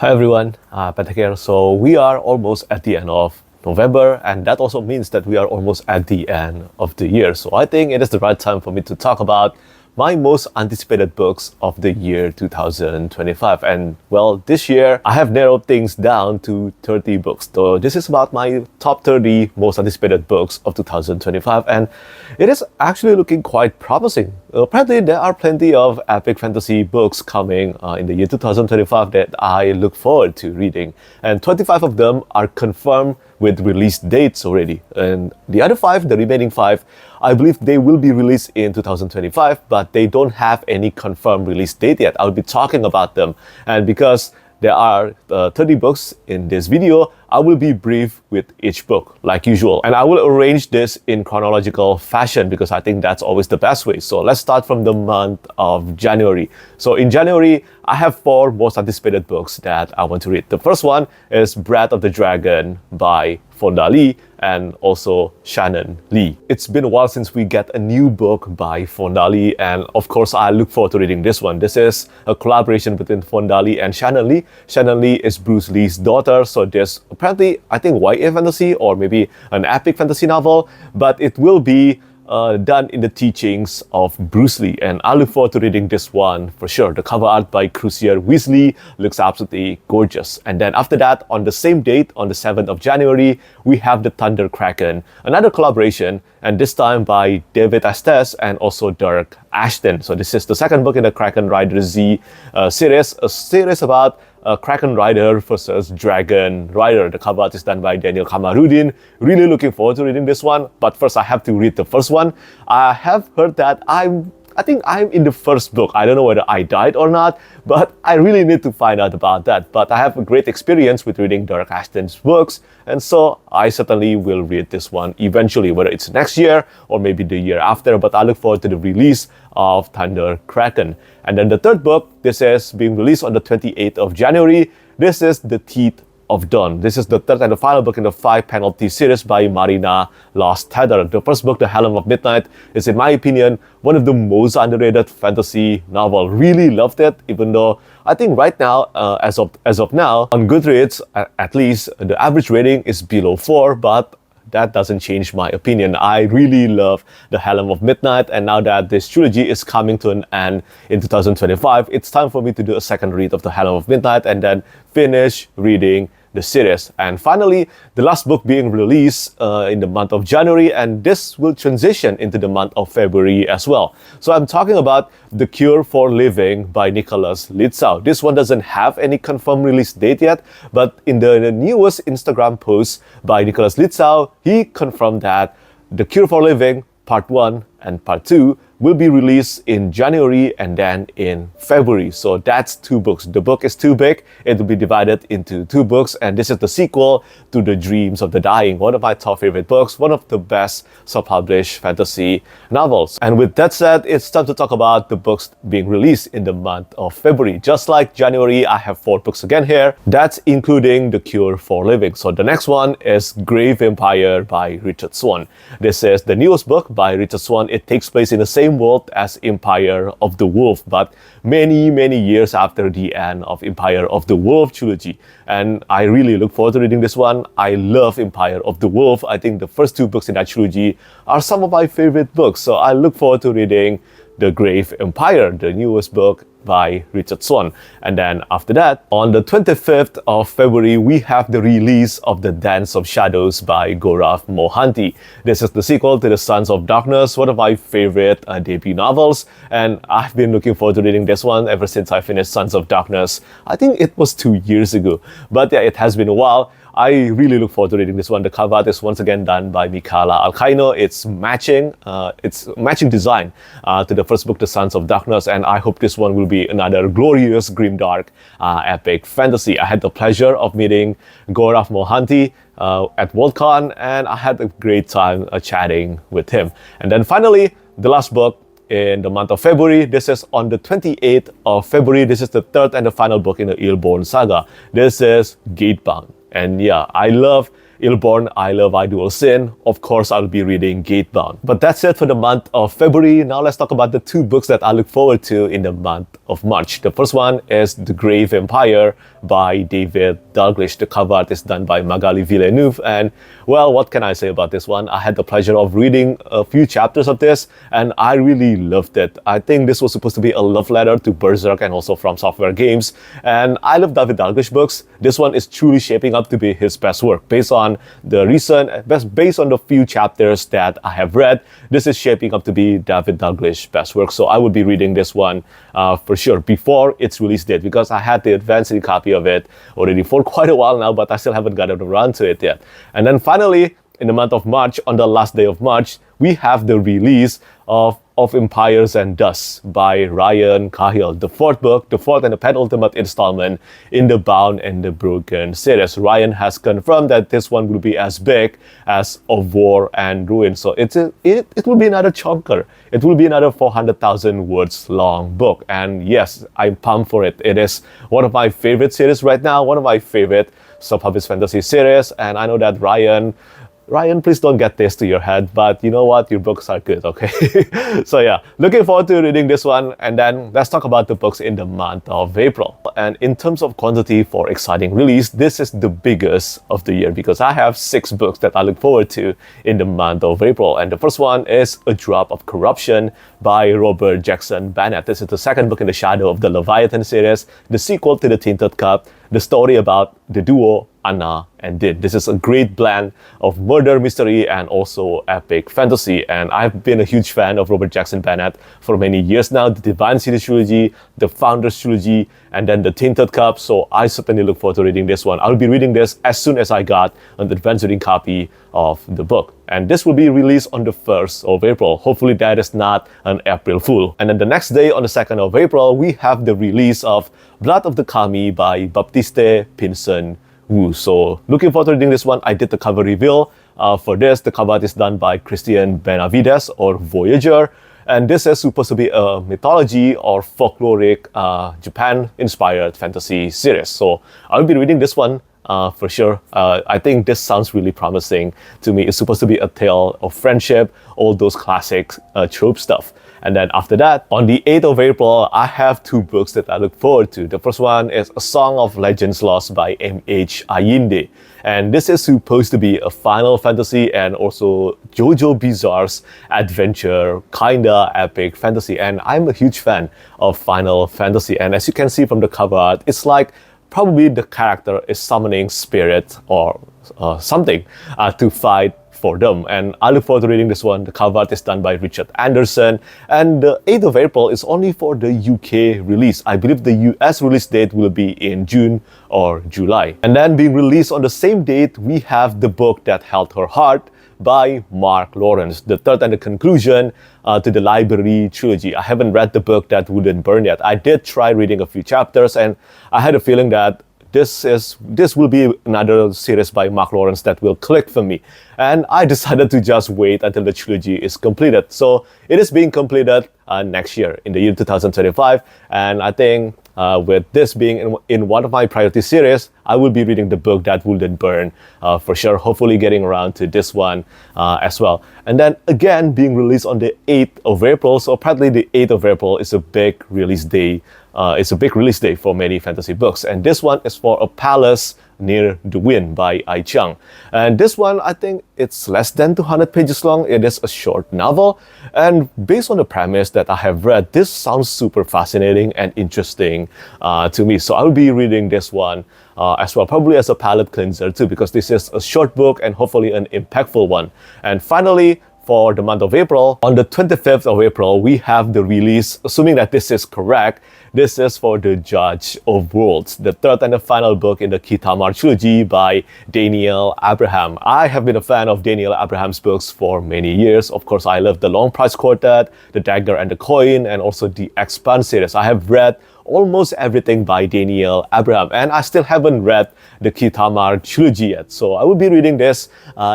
Hi everyone, Petrik here. So we are almost at the end of November, and that also means that we are almost at the end of the year. So I think it is the right time for me to talk about my most anticipated books of the year 2025. And well, this year I have narrowed things down to 30 books. So this is about my top 30 most anticipated books of 2025, and it is actually looking quite promising. Apparently, there are plenty of epic fantasy books coming in the year 2025 that I look forward to reading, and 25 of them are confirmed with release dates already. And the other 5, the remaining 5, I believe they will be released in 2025, but they don't have any confirmed release date yet. I'll be talking about them, and because there are 30 books in this video, I will be brief with each book like usual. And I will arrange this in chronological fashion because I think that's always the best way. So let's start from the month of January. So in January, I have 4 most anticipated books that I want to read. The first one is Breath of the Dragon by Fonda Lee and also Shannon Lee. It's been a while since we get a new book by Fonda Lee, and of course I look forward to reading this one. This is a collaboration between Fonda Lee and Shannon Lee. Shannon Lee is Bruce Lee's daughter, so there's apparently, I think, YA fantasy or maybe an epic fantasy novel, but it will be done in the teachings of Bruce Lee, and I look forward to reading this one for sure. The cover art by Crucier Weasley looks absolutely gorgeous. And then after that, on the same date, on the 7th of January, we have The Thunder Kraken, another collaboration, and this time by David Estes and also Dirk Ashton. So this is the second book in the Kraken Rider Z series, a series about Kraken Rider versus Dragon Rider. The cover art is done by Daniel Kamarudin. Really looking forward to reading this one. But first, I have to read the first one. I have heard that I think I'm in the first book. I don't know whether I died or not, but I really need to find out about that. But I have a great experience with reading Dirk Ashton's books, and so I certainly will read this one eventually, whether it's next year or maybe the year after. But I look forward to the release of Thunder Kraken. And then the third book, this is being released on the 28th of January. This is The Teeth of Dawn. This is the third and the final book in the 5-penalty series by Marina Lost Tether. The first book, The Helm of Midnight, is, in my opinion, one of the most underrated fantasy novel. Really loved it, even though I think right now, as of now, on Goodreads, at least, the average rating is below 4, but that doesn't change my opinion. I really love The Helm of Midnight, and now that this trilogy is coming to an end in 2025, it's time for me to do a second read of The Helm of Midnight and then finish reading the series. And finally, the last book being released in the month of January, and this will transition into the month of February as well. So I'm talking about The Cure for Living by Nicholas Litzau. This one doesn't have any confirmed release date yet, but in the newest Instagram post by Nicholas Litzau, he confirmed that The Cure for Living Part 1 and Part 2 will be released in January and then in February. So that's 2 books. The book is too big. It will be divided into 2 books, and this is the sequel to The Dreams of the Dying, one of my top favorite books, one of the best self-published fantasy novels. And with that said, it's time to talk about the books being released in the month of February. Just like January, I have 4 books again here. That's including The Cure for Living. So the next one is Grave Empire by Richard Swan. This is the newest book by Richard Swan. It takes place in the same world as Empire of the Wolf, but many years after the end of Empire of the Wolf trilogy. And I really look forward to reading this one. I love Empire of the Wolf. I think the first 2 books in that trilogy are some of my favorite books. So I look forward to reading The Grave Empire, the newest book by Richard Swan. And then after that, on the 25th of February, we have the release of The Dance of Shadows by Gaurav Mohanty. This is the sequel to The Sons of Darkness, one of my favorite debut novels, and I've been looking forward to reading this one ever since I finished Sons of Darkness. I think it was 2 years ago, but yeah, it has been a while. I really look forward to reading this one. The cover art is once again done by Michaela Alcaino. It's matching design to the first book, The Sons of Darkness, and I hope this one will be another glorious grimdark epic fantasy. I had the pleasure of meeting Gaurav Mohanty at WorldCon, and I had a great time chatting with him. And then finally, the last book in the month of February. This is on the 28th of February. This is the third and the final book in the Eelborn saga. This is Gatebound. And yeah, I love Illborn, I Love, I Dual Sin. Of course, I'll be reading Gatebound. But that's it for the month of February. Now let's talk about the two books that I look forward to in the month of March. The first one is The Grave Empire by David Dalglish. The cover art is done by Magali Villeneuve. And well, what can I say about this one? I had the pleasure of reading a few chapters of this and I really loved it. I think this was supposed to be a love letter to Berserk and also From Software games. And I love David Dalglish books. This one is truly shaping up to be his best work. Based on the few chapters that I have read, this is shaping up to be David Dalglish's best work. So I would be reading this one for sure before its release date, because I had the advanced copy of it already for quite a while now, but I still haven't gotten around to it yet. And then finally, in the month of March, on the last day of March, we have the release of Empires and Dust by Ryan Cahill, the fourth and the penultimate installment in the Bound and the Broken series. Ryan has confirmed that this one will be as big as Of War and Ruin. So it will be another chunker. It will be another 400,000 words long book. And yes, I'm pumped for it. It is one of my favorite series right now, one of my favorite self-published fantasy series. And I know that Ryan, please don't get this to your head, but you know what? Your books are good, okay? So yeah, looking forward to reading this one. And then let's talk about the books in the month of April. And in terms of quantity for exciting release, this is the biggest of the year because I have 6 books that I look forward to in the month of April. And the first one is A Drop of Corruption by Robert Jackson Bennett. This is the second book in the shadow of the Leviathan series, the sequel to The Tinted Cup, the story about the duo Anna and Din. This is a great blend of murder mystery and also epic fantasy. And I've been a huge fan of Robert Jackson Bennett for many years now. The Divine City trilogy, the Founders trilogy, and then the Tinted Cup. So I certainly look forward to reading this one. I'll be reading this as soon as I got an advanced reading copy of the book. And this will be released on the 1st of April. Hopefully that is not an April Fool. And then the next day, on the 2nd of April, we have the release of Blood of the Kami by Baptiste Pinson Wu. So looking forward to reading this one. I did the cover reveal for this. The cover art is done by Christian Benavides or Voyager. And this is supposed to be a mythology or folkloric Japan-inspired fantasy series. So I'll be reading this one for sure. I think this sounds really promising to me. It's supposed to be a tale of friendship, all those classic trope stuff. And then after that, on the 8th of April, I have 2 books that I look forward to. The first one is A Song of Legends Lost by M.H. Ayinde. And this is supposed to be a Final Fantasy and also JoJo Bizarre's adventure, kinda epic fantasy. And I'm a huge fan of Final Fantasy. And as you can see from the cover art, it's like probably the character is summoning spirit or something to fight for them. And I look forward to reading this one. The cover art is done by Richard Anderson. And the 8th of April is only for the UK release. I believe the US release date will be in June or July. And then being released on the same date, we have The Book That Held Her Heart by Mark Lawrence, the third and the conclusion to the Library trilogy. I haven't read The Book That Wouldn't Burn yet. I did try reading a few chapters and I had a feeling that this will be another series by Mark Lawrence that will click for me. And I decided to just wait until the trilogy is completed. So it is being completed next year, in the year 2025. And I think with this being in one of my priority series, I will be reading The Book That Wouldn't Burn for sure, hopefully getting around to this one as well. And then again, being released on the 8th of April. So apparently the 8th of April is a big release day. It's a big release day for many fantasy books. And this one is for A Palace Near the Wind by Ai Chang. And this one, I think it's less than 200 pages long. It is a short novel. And based on the premise that I have read, this sounds super fascinating and interesting to me. So I'll be reading this one as well, probably as a palate cleanser too, because this is a short book and hopefully an impactful one. And finally, for the month of April, on the 25th of April, we have the release, assuming that this is correct, this is for The Judge of Worlds, the third and the final book in the Kitamar trilogy by Daniel Abraham. I have been a fan of Daniel Abraham's books for many years. Of course, I love The Long Price Quartet, The Dagger and the Coin, and also the Expanse series. I have read almost everything by Daniel Abraham, and I still haven't read the Kitamar trilogy yet. So I will be reading this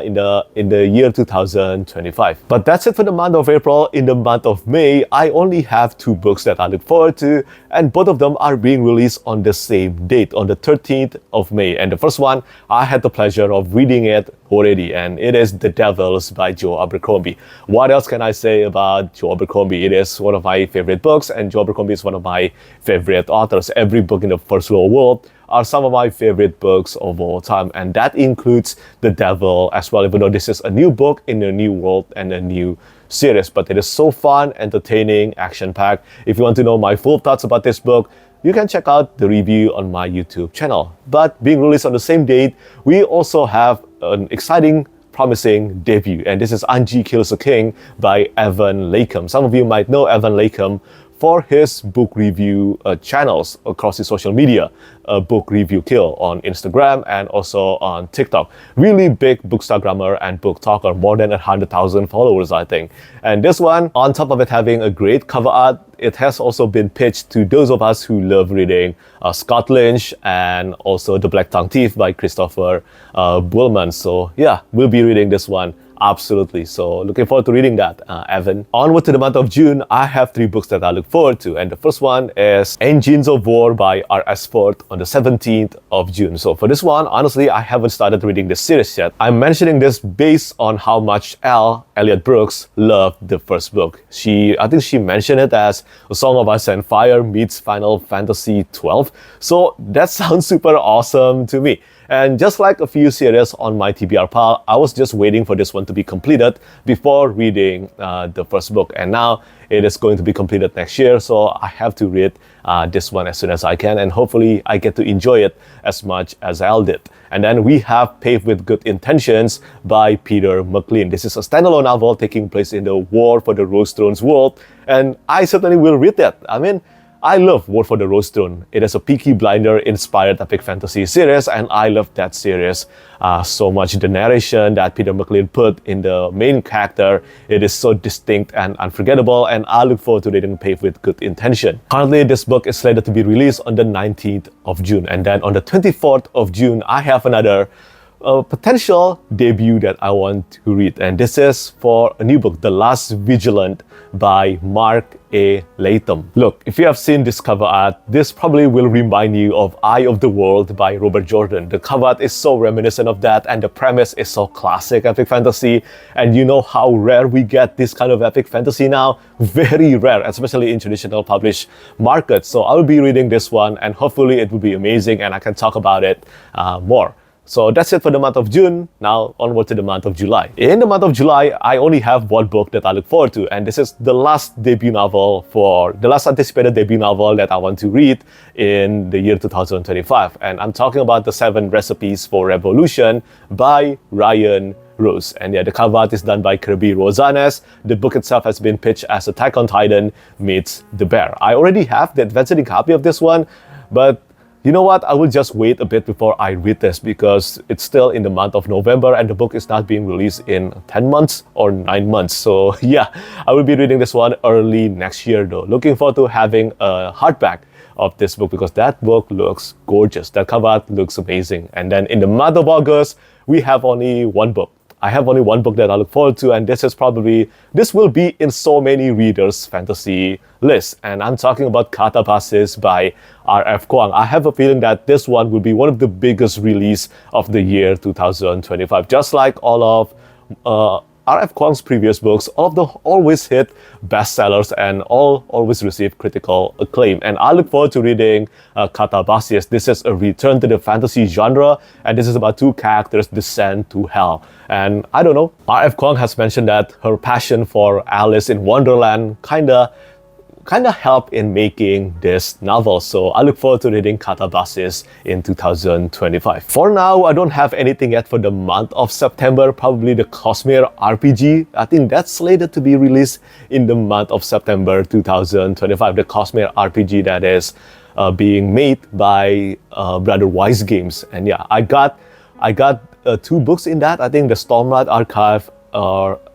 in the year 2025. But that's it for the month of April. In the month of May, I only have 2 books that I look forward to, and both of them are being released on the same date, on the 13th of May. And the first one, I had the pleasure of reading it already, and it is The Devils by Joe Abercrombie. What else can I say about Joe Abercrombie? It is one of my favorite books, and Joe Abercrombie is one of my favorite authors. Every book in the First World are some of my favorite books of all time, and that includes The Devil as well, even though this is a new book in a new world and a new series. But it is so fun, entertaining, action-packed. If you want to know my full thoughts about this book, you can check out the review on my YouTube channel. But being released on the same date, we also have an exciting, promising debut, and this is Angie Kills a King by Evan Lakem. Some of you might know Evan Lakem for his book review channels across his social media, Book Review Kill on Instagram and also on TikTok. Really big bookstagrammer and book talker, more than 100,000 followers, I think. And this one, on top of it having a great cover art, it has also been pitched to those of us who love reading Scott Lynch and also The Black Tongue Thief by Christopher Bullman. So yeah, we'll be reading this one. Absolutely. So looking forward to reading that, Evan. Onward to the month of June, I have 3 books that I look forward to. And the first one is Engines of War by R.S. Ford on the 17th of June. So for this one, honestly, I haven't started reading this series yet. I'm mentioning this based on how much Elliot Brooks loved the first book. I think she mentioned it as A Song of Ice and Fire meets Final Fantasy XII. So that sounds super awesome to me. And just like a few series on my TBR pile, I was just waiting for this one to be completed before reading the first book. And now it is going to be completed next year, so I have to read this one as soon as I can, and hopefully I get to enjoy it as much as Elle did. And then we have Paved with Good Intentions by Peter McLean. This is a standalone novel taking place in the War for the Rose Thrones world, and I certainly will read that. I mean, I love War for the Rose Throne. It is a Peaky Blinder-inspired epic fantasy series, and I love that series so much. The narration that Peter McLean put in the main character, it is so distinct and unforgettable, and I look forward to reading Paved with Good Intention. Currently, this book is slated to be released on the 19th of June, and then on the 24th of June, I have another potential debut that I want to read, and this is for a new book, The Last Vigilant by Mark A. Latham. Look, if you have seen this cover art, this probably will remind you of Eye of the World by Robert Jordan. The cover art is so reminiscent of that, and the premise is so classic epic fantasy, and you know how rare we get this kind of epic fantasy now. Very rare, especially in traditional published markets. So I will be reading this one, and hopefully it will be amazing and I can talk about it more. So that's it for the month of June. Now onward to the month of July. In the month of July, I only have one book that I look forward to, and this is the last anticipated debut novel that I want to read in the year 2025. And I'm talking about The 7 Recipes for Revolution by Ryan Rose. And yeah, the cover art is done by Kirby Rosales. The book itself has been pitched as Attack on Titan meets The Bear. I already have the advanced copy of this one, but you know what? I will just wait a bit before I read this because it's still in the month of November and the book is not being released in 10 months or 9 months. So yeah, I will be reading this one early next year though. Looking forward to having a hardback of this book because that book looks gorgeous. That cover art looks amazing. And then in the month of August, we have only one book. I have only one book that I look forward to, and this will be in so many readers' fantasy lists. And I'm talking about Catabasis by R.F. Kuang. I have a feeling that this one will be one of the biggest release of the year 2025. Just like all of R.F. Kuang's previous books, all of them always hit bestsellers and always receive critical acclaim. And I look forward to reading Catabasis. This is a return to the fantasy genre, and this is about 2 characters descend to hell. And I don't know, R.F. Kuang has mentioned that her passion for Alice in Wonderland kinda help in making this novel. So I look forward to reading Catabasis in 2025. For now, I don't have anything yet for the month of September. Probably the Cosmere RPG. I think that's slated to be released in the month of September 2025. The Cosmere RPG that is being made by Brother Wise Games. And yeah, I got 2 books in that. I think the Stormlight Archive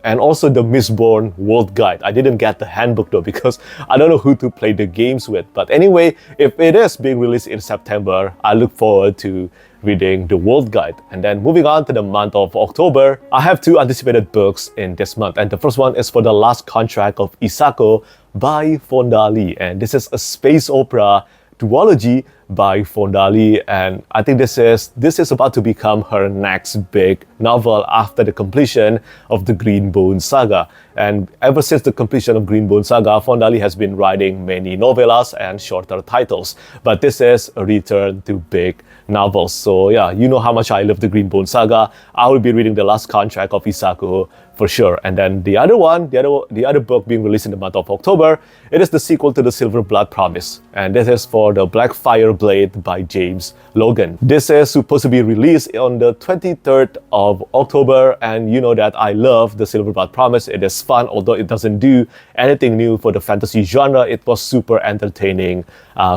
and also the Mistborn World Guide. I didn't get the handbook though because I don't know who to play the games with. But anyway, if it is being released in September, I look forward to reading the World Guide. And then moving on to the month of October, I have two anticipated books in this month. And the first one is for The Last Contract of Isako by Fonda Lee. And this is a space opera duology by Fonda Lee, and I think this is about to become her next big novel after the completion of the Greenbone saga. And ever since the completion of Greenbone saga, Fonda Lee has been writing many novellas and shorter titles, but this is a return to big novels. So yeah, you know how much I love the Greenbone saga. I will be reading The Last Contract of Isako for sure. And then the other one, the other book being released in the month of October, it is the sequel to The Silver Blood Promise, and this is for The Black Fire Blade by James Logan. This is supposed to be released on the 23rd of October, and you know that I love The Silver Blood Promise. It is fun, although it doesn't do anything new for the fantasy genre. It was super entertaining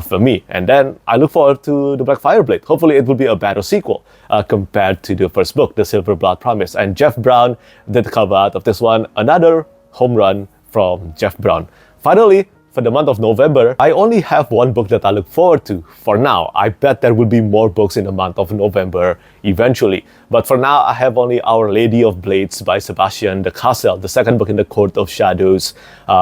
for me. And then I look forward to The Black Fire Blade. Hopefully it will be a better sequel compared to the first book, The Silver Blood Promise. And Jeff Brown did the cover art of this one. Another home run from Jeff Brown. Finally, for the month of November, I only have one book that I look forward to for now. I bet there will be more books in the month of November eventually. But for now, I have only Our Lady of Blades by Sebastian de Cassel, the second book in the Court of Shadows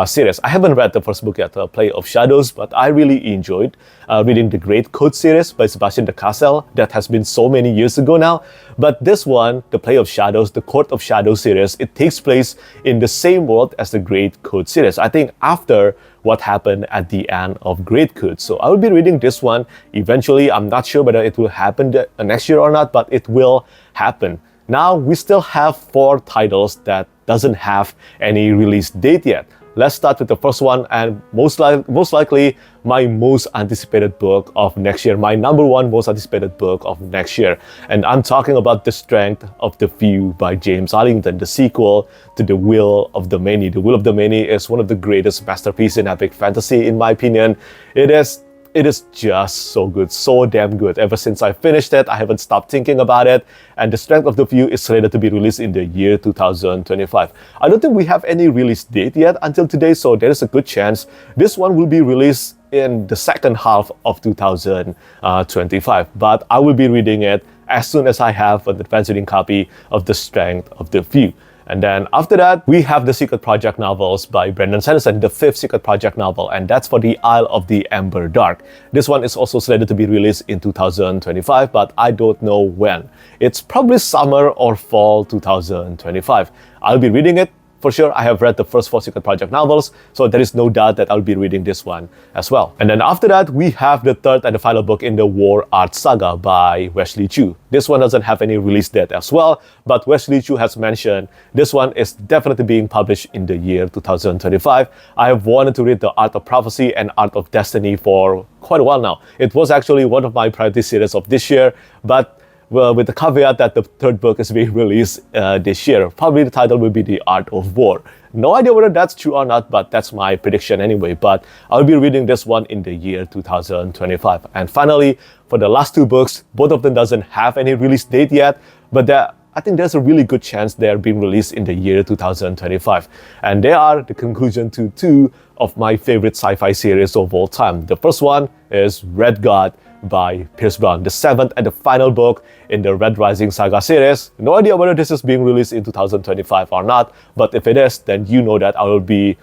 series. I haven't read the first book yet, Play of Shadows, but I really enjoyed reading the Great Code series by Sebastian de Cassel. That has been so many years ago now. But this one, the Play of Shadows, the Court of Shadows series, it takes place in the same world as the Great Code series. I think after what happened at the end of Great Code. So I will be reading this one eventually. I'm not sure whether it will happen next year or not, but it will happen. Now we still have 4 titles that doesn't have any release date yet. Let's start with the first one, and most likely my most anticipated book of next year, my number one most anticipated book of next year. And I'm talking about The Strength of the Few by James Arlington, the sequel to The Will of the Many. The Will of the Many is one of the greatest masterpieces in epic fantasy, in my opinion. It is just so good, so damn good. Ever since I finished it, I haven't stopped thinking about it. And The Strength of the Few is slated to be released in the year 2025. I don't think we have any release date yet until today, so there is a good chance this one will be released in the second half of 2025. But I will be reading it as soon as I have an advanced reading copy of The Strength of the Few. And then after that, we have the Secret Project novels by Brandon Sanderson, the 5th Secret Project novel, and that's for the Isle of the Emberdark. This one is also slated to be released in 2025, but I don't know when. It's probably summer or fall 2025. I'll be reading it. For sure, I have read the first 4 Secret Project novels, so there is no doubt that I'll be reading this one as well. And then after that, we have the 3rd and the final book in the War Art Saga by Wesley Chu. This one doesn't have any release date as well, but Wesley Chu has mentioned this one is definitely being published in the year 2025. I have wanted to read The Art of Prophecy and Art of Destiny for quite a while now. It was actually one of my priority series of this year, but well, with the caveat that the 3rd book is being released this year. Probably the title will be The Art of War. No idea whether that's true or not, but that's my prediction anyway. But I'll be reading this one in the year 2025. And finally, for the last 2 books, both of them doesn't have any release date yet, but I think there's a really good chance they're being released in the year 2025. And they are the conclusion to 2 of my favorite sci-fi series of all time. The first one is Red God by Pierce Brown, the 7th and the final book in the Red Rising Saga series. No idea whether this is being released in 2025 or not, but if it is, then you know that I will be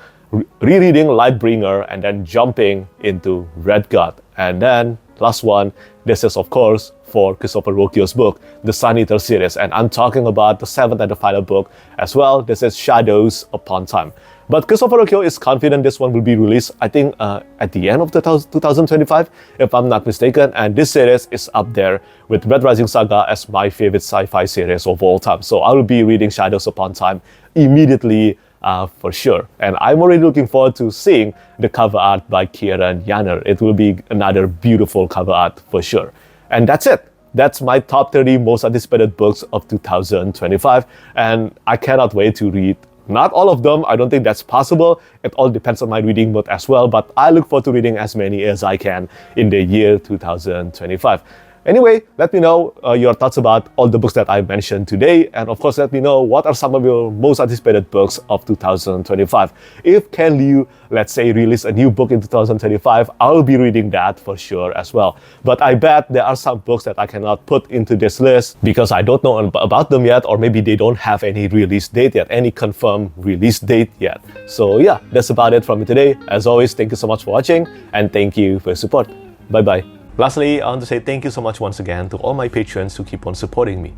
rereading Lightbringer and then jumping into Red God. And then last one, this is of course for Christopher Rocchio's book, the Sun Eater series, and I'm talking about the 7th and the final book as well. This is Shadows Upon Time. But Christopher Rocchio is confident this one will be released, I think, at the end of 2025, if I'm not mistaken. And this series is up there with Red Rising Saga as my favorite sci-fi series of all time. So I will be reading Shadows Upon Time immediately for sure. And I'm already looking forward to seeing the cover art by Kieran Yanner. It will be another beautiful cover art for sure. And that's it. That's my top 30 most anticipated books of 2025. And I cannot wait to read not all of them. I don't think that's possible. It all depends on my reading mood as well. But I look forward to reading as many as I can in the year 2025. Anyway, let me know your thoughts about all the books that I mentioned today. And of course, let me know what are some of your most anticipated books of 2025. If Ken Liu, let's say, release a new book in 2025, I'll be reading that for sure as well. But I bet there are some books that I cannot put into this list because I don't know about them yet, or maybe they don't have any release date yet, any confirmed release date yet. So yeah, that's about it from me today. As always, thank you so much for watching and thank you for your support. Bye-bye. Lastly, I want to say thank you so much once again to all my patrons who keep on supporting me.